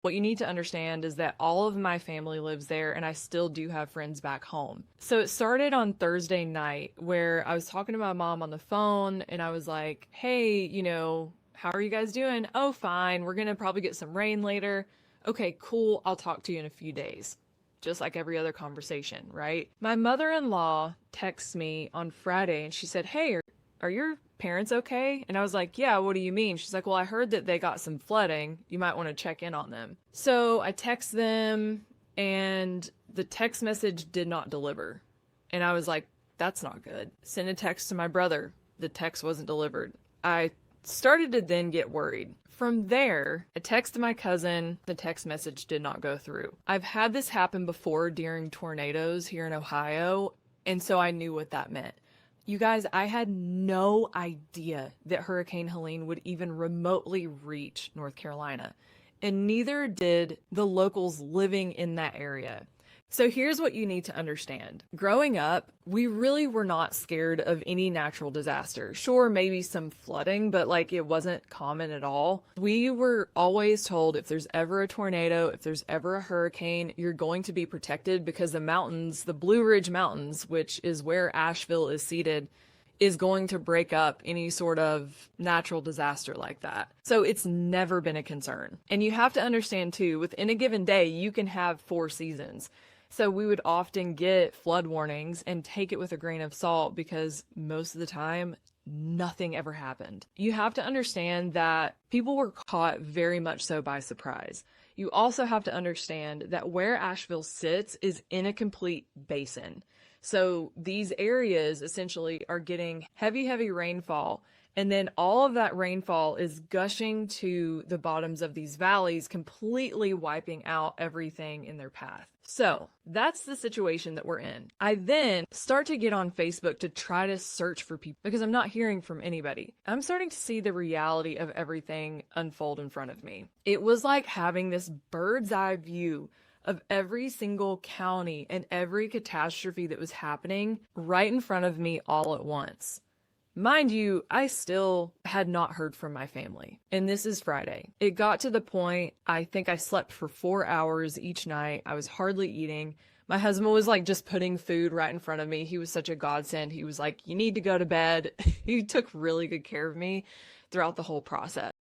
What you need to understand is that all of my family lives there and I still do have friends back home. So it started on Thursday night where I was talking to my mom on the phone and I was like, hey, how are you guys doing? Oh, fine. We're going to probably get some rain later. Okay, cool. I'll talk to you in a few days. Just like every other conversation, right? My mother-in-law texts me on Friday and she said, hey, are your parents okay? And I was like, yeah, what do you mean? She's like, well, I heard that they got some flooding. You might want to check in on them. So I text them and the text message did not deliver. And I was like, that's not good. Send a text to my brother. The text wasn't delivered. I started to then get worried. From there, I texted my cousin. The text message did not go through. I've had this happen before during tornadoes here in Ohio, and so I knew what that meant. You guys, I had no idea that Hurricane Helene would even remotely reach North Carolina, and neither did the locals living in that area. So here's what you need to understand. Growing up, we really were not scared of any natural disaster. Sure, maybe some flooding, but it wasn't common at all. We were always told if there's ever a tornado, if there's ever a hurricane, you're going to be protected because the mountains, the Blue Ridge Mountains, which is where Asheville is seated, is going to break up any sort of natural disaster like that. So it's never been a concern. And you have to understand too, within a given day, you can have 4 seasons. So we would often get flood warnings and take it with a grain of salt because most of the time, nothing ever happened. You have to understand that people were caught very much so by surprise. You also have to understand that where Asheville sits is in a complete basin. So these areas essentially are getting heavy, heavy rainfall. And then all of that rainfall is gushing to the bottoms of these valleys, completely wiping out everything in their path. So that's the situation that we're in. I then start to get on Facebook to try to search for people because I'm not hearing from anybody. I'm starting to see the reality of everything unfold in front of me. It was like having this bird's eye view of every single county and every catastrophe that was happening right in front of me all at once. Mind you, I still had not heard from my family, and this is Friday. It got to the point, I think I slept for 4 hours each night. I was hardly eating. My husband was just putting food right in front of me. He was such a godsend. He was like, you need to go to bed. He took really good care of me throughout the whole process.